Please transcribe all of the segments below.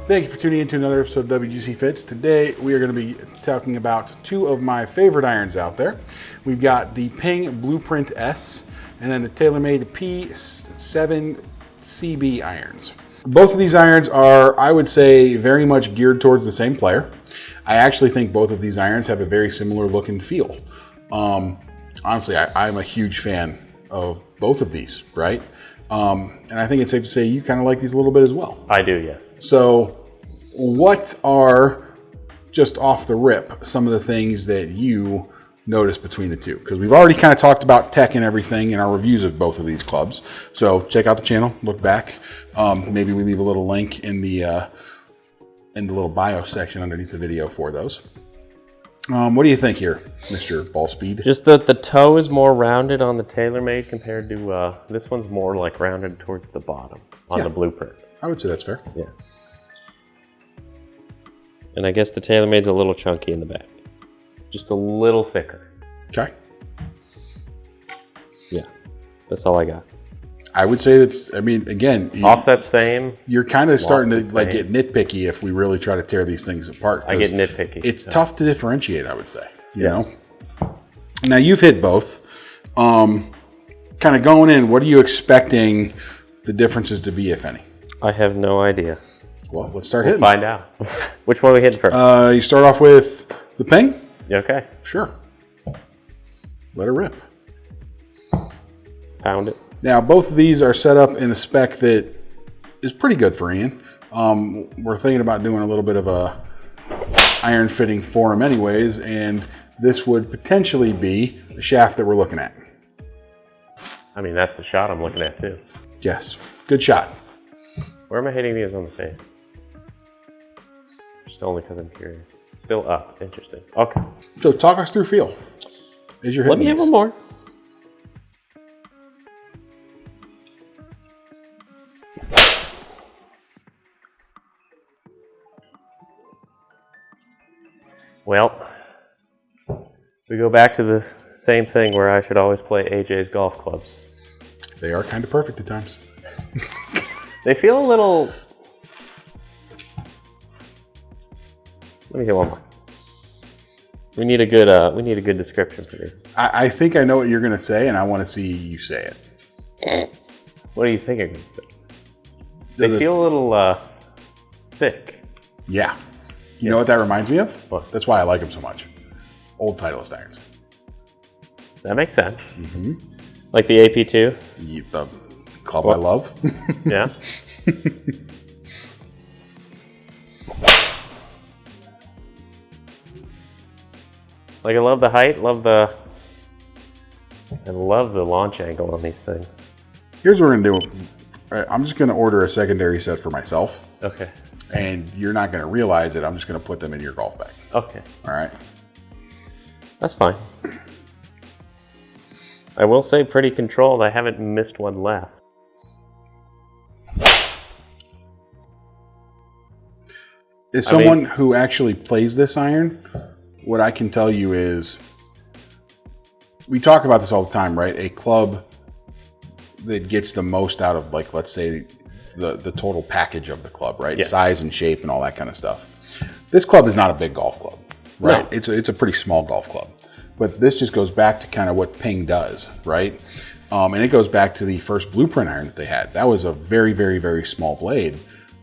Thank you for tuning in to another episode of WGC Fits. Today we are going to be talking about two of my favorite irons out there. We've got the Ping Blueprint S and then the Taylormade P7CB irons. Both of these irons are, I would say, very much geared towards the same player. I actually think both of these irons have a very similar look and feel. Honestly, I'm a huge fan of both of these, right? And I think it's safe to say you kind of like these a little bit as well. I do, yes. So what are, just off the rip, some of the things that you notice between the two? Because we've already kind of talked about tech and everything in our reviews of both of these clubs. So check out the channel, look back. Maybe we leave a little link in the little bio section underneath the video for those. What do you think here, Mr. Ball Speed? Just that the toe is more rounded on the Taylormade compared to this one's more like rounded towards the bottom on the Blueprint. I would say that's fair. Yeah. And I guess the Taylormade's a little chunky in the back. Just a little thicker. Okay. Yeah. That's all I got. I would say that's, I mean, again, offset same. You're kind of starting to like get nitpicky if we really try to tear these things apart. I get nitpicky. It's tough to differentiate, I would say. You know? Now you've hit both. Kind of going in, what are you expecting the differences to be, if any? I have no idea. Well, let's start hitting. Find out. Which one are we hitting first? You start off with the Ping? Okay. Sure. Let it rip. Pound it. Now, both of these are set up in a spec that is pretty good for Ian. We're thinking about doing a little bit of a iron fitting for him anyways, and this would potentially be the shaft that we're looking at. I mean, that's the shot I'm looking at too. Yes, good shot. Where am I hitting these on the face? Just only because I'm curious. Still up. Interesting. Okay. So talk us through feel as you're hitting Let me have one more. Well, we go back to the same thing where I should always play AJ's golf clubs. They are kind of perfect at times. They feel a little... Let me get one more. We need a good description for these. I think I know what you're going to say, and I want to see you say it. What do you think I'm going to say? They feel a little thick. Yeah. You know what that reminds me of? What? That's why I like them so much. Old Titleist irons. That makes sense. Mm-hmm. Like the AP2? The club I love. Yeah. Like I love the height, I love the launch angle on these things. Here's what we're going to do. I'm just going to order a secondary set for myself. Okay. And you're not going to realize it. I'm just going to put them in your golf bag. Okay. All right. That's fine. I will say pretty controlled. I haven't missed one left. As someone who actually plays this iron, what I can tell you is, we talk about this all the time, right? A club that gets the most out of, like, let's say, the total package of the club, right? Yeah. Size and shape and all that kind of stuff. This club is not a big golf club, right? No. It's a pretty small golf club. But this just goes back to kind of what Ping does, right? And it goes back to the first Blueprint iron that they had. That was a very, very, very small blade.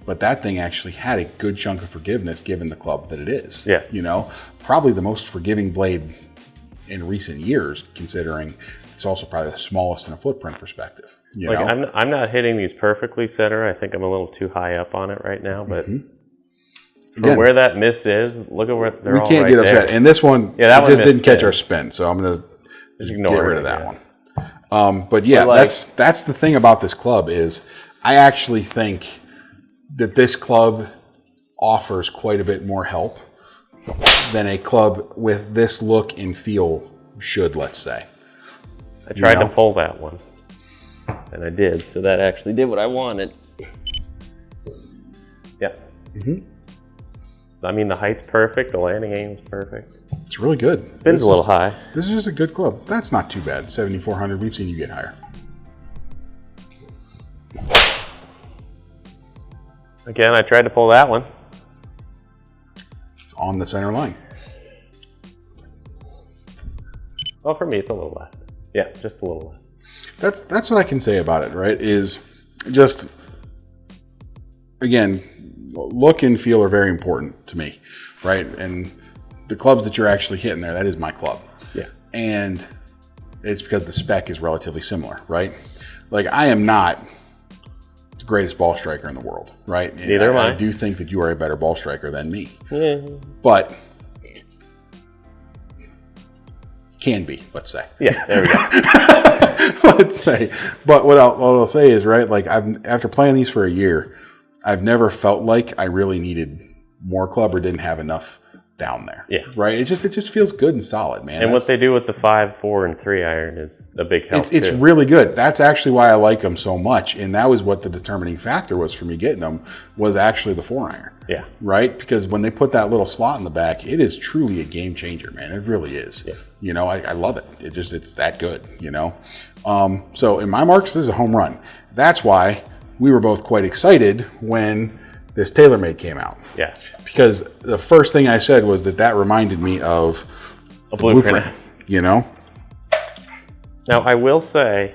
But that thing actually had a good chunk of forgiveness given the club that it is. Yeah. You know, probably the most forgiving blade in recent years, considering it's also probably the smallest in a footprint perspective. You know? I'm not hitting these perfectly center. I think I'm a little too high up on it right now, but from where that miss is, look at where they're all right there. We can't get upset. And this one, it just didn't catch our spin, so I'm going to get rid of that one. But yeah, that's the thing about this club is I actually think that this club offers quite a bit more help than a club with this look and feel should, let's say. I tried to pull that one, and I did, so that actually did what I wanted. Yeah. Mm-hmm. I mean, the height's perfect, the landing aim's perfect. It's really good. Spin's a little high. This is just a good club. That's not too bad. 7,400, we've seen you get higher. Again, I tried to pull that one. It's on the center line. Well, for me, it's a little left. Yeah, just a little left. That's what I can say about it, right? Is just, again, look and feel are very important to me, right? And the clubs that you're actually hitting there, that is my club. Yeah. And it's because the spec is relatively similar, right? Like, I am not the greatest ball striker in the world, right? Neither am I. I do think that you are a better ball striker than me. Yeah. But can be, let's say. Yeah, there we go. Let's say. But what I'll say is, right, like, after playing these for a year, I've never felt like I really needed more club or didn't have enough down there. Yeah. Right? It just feels good and solid, man. And what they do with the 5, 4, and 3 iron is a big help. It's really good. That's actually why I like them so much. And that was what the determining factor was for me getting them, was actually the 4 iron. Yeah. Right? Because when they put that little slot in the back, it is truly a game changer, man. It really is. Yeah. You know, I love it. It's that good, you know? So in my marks, this is a home run. That's why we were both quite excited when this Taylormade came out. Yeah. Because the first thing I said was that reminded me of a blueprint, you know? Now, I will say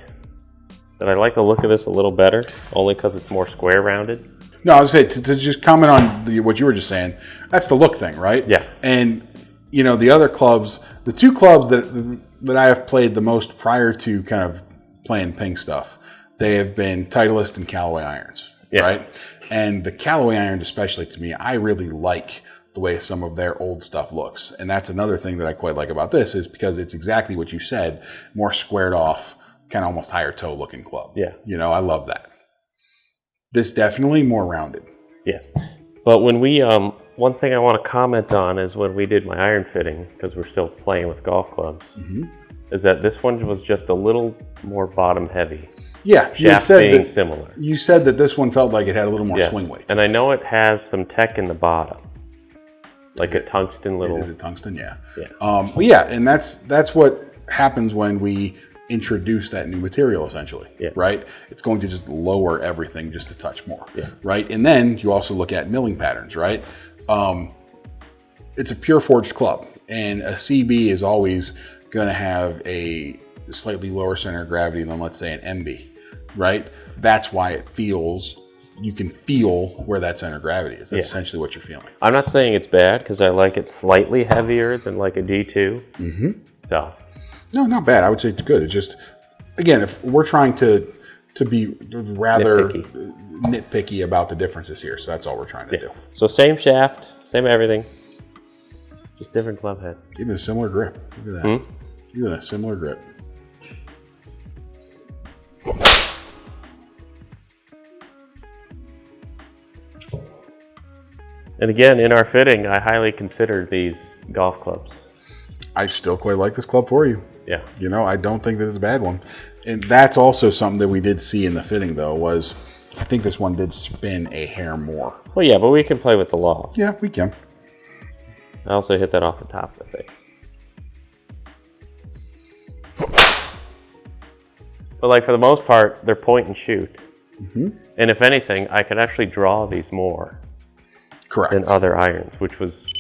that I like the look of this a little better, only because it's more square rounded. No, I was saying, to just comment on what you were just saying, that's the look thing, right? Yeah. And, you know, the other clubs, the two clubs that I have played the most prior to kind of playing ping stuff, they have been Titleist and Callaway irons. Yeah. Right? And the Callaway irons, especially to me, I really like the way some of their old stuff looks. And that's another thing that I quite like about this, is because it's exactly what you said, more squared off, kind of almost higher toe looking club. Yeah. You know, I love that. This definitely more rounded. Yes. But when we, one thing I want to comment on is when we did my iron fitting, because we're still playing with golf clubs, is that this one was just a little more bottom heavy. Yeah, shaft being similar. You said that this one felt like it had a little more swing weight. And I know it has some tech in the bottom, like a tungsten little. Is it tungsten? Yeah. Yeah. Well, yeah, and that's what happens when we introduce that new material, essentially. Yeah. Right. It's going to just lower everything just a touch more. Yeah. Right. And then you also look at milling patterns. Right. It's a pure forged club, and a CB is always going to have a slightly lower center of gravity than, let's say, an MB, right? That's why it feels, you can feel where that center of gravity is. That's essentially what you're feeling. I'm not saying it's bad, because I like it slightly heavier than like a D2. Mm-hmm. So. No, not bad. I would say it's good. It's just, again, if we're trying to be rather nitpicky about the differences here, so that's all we're trying to do. So same shaft, same everything, just different club head. Even a similar grip. Look at that. Even a similar grip. And again, in our fitting, I highly considered these golf clubs. I still quite like this club for you. Yeah. You know, I don't think that it's a bad one. And that's also something that we did see in the fitting, though, was I think this one did spin a hair more. Well, yeah, but we can play with the law. Yeah, we can. I also hit that off the top of the face. But like for the most part, they're point and shoot. And if anything, I could actually draw these more. Correct. Than other irons, which was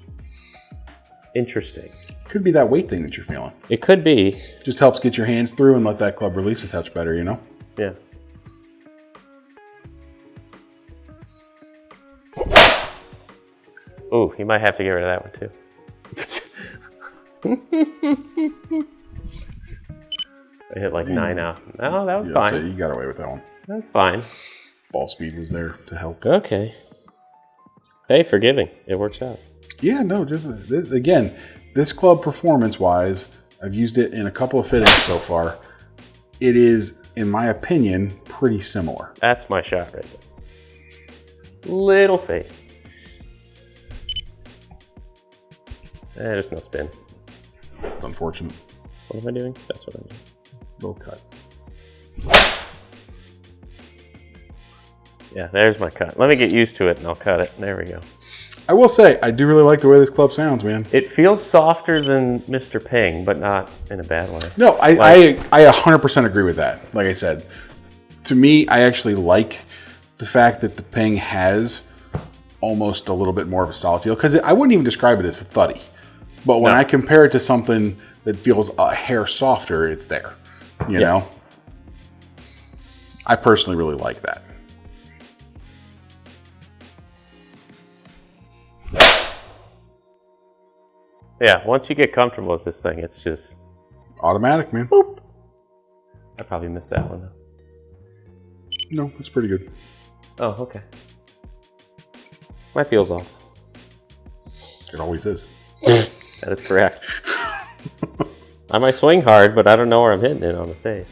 interesting. Could be that weight thing that you're feeling. It could be. Just helps get your hands through and let that club release a touch better, you know? Yeah. Ooh, you might have to get rid of that one too. I hit like 9 out. No, that was fine. So you got away with that one. That's fine. Ball speed was there to help. Okay. Hey, forgiving. It works out. Yeah, no, just this, again, this club performance-wise, I've used it in a couple of fittings so far. It is, in my opinion, pretty similar. That's my shot right there. Little fade. There's no spin. It's unfortunate. What am I doing? That's what I'm doing. Little cut. Yeah, there's my cut. Let me get used to it and I'll cut it. There we go. I will say, I do really like the way this club sounds, man. It feels softer than Mr. Ping, but not in a bad way. No, I 100% agree with that. Like I said, to me, I actually like the fact that the Ping has almost a little bit more of a solid feel, because I wouldn't even describe it as a thuddy. But when I compare it to something that feels a hair softer, it's there. You know? I personally really like that. Yeah, once you get comfortable with this thing, it's just... automatic, man. Boop. I probably missed that one, though. No, it's pretty good. Oh, okay. My feel's off. It always is. That is correct. I might swing hard, but I don't know where I'm hitting it on the face.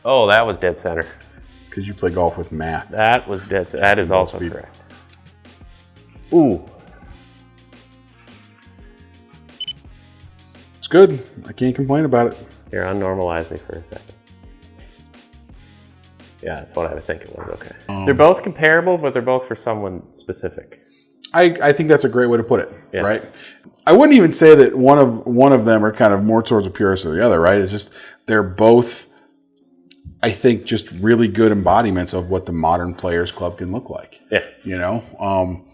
Oh, that was dead center. It's because you play golf with math. That was dead center. That is also correct. Ooh. It's good. I can't complain about it. Here, unnormalize me for a second. Yeah, that's what I would think it was. Okay. They're both comparable, but they're both for someone specific. I think that's a great way to put it, right? I wouldn't even say that one of them are kind of more towards a purist or the other, right? It's just they're both, I think, just really good embodiments of what the modern players club can look like. Yeah. You know,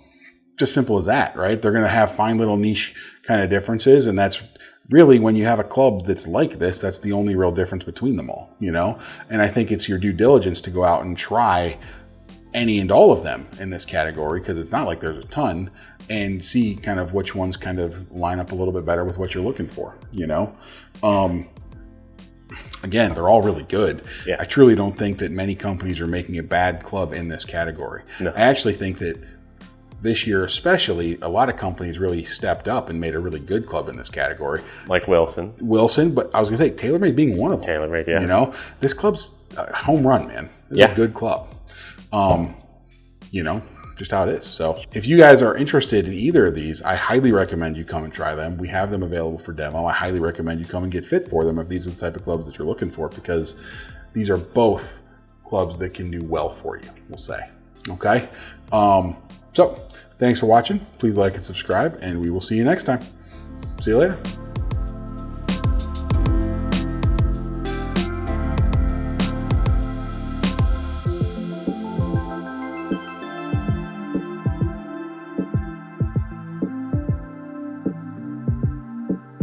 just simple as that, right? They're going to have fine little niche kind of differences, and that's really, when you have a club that's like this, that's the only real difference between them all, you know? And I think it's your due diligence to go out and try any and all of them in this category, because it's not like there's a ton, and see kind of which ones kind of line up a little bit better with what you're looking for, you know? Again, they're all really good. Yeah. I truly don't think that many companies are making a bad club in this category. No. I actually think that this year especially, a lot of companies really stepped up and made a really good club in this category. Like Wilson, but I was going to say Taylormade being one of them. Taylormade, yeah. You know, this club's a home run, man. This is a good club. You know, just how it is. So if you guys are interested in either of these, I highly recommend you come and try them. We have them available for demo. I highly recommend you come and get fit for them if these are the type of clubs that you're looking for, because these are both clubs that can do well for you, we'll say. Okay? So thanks for watching. Please like and subscribe, and we will see you next time. See you later.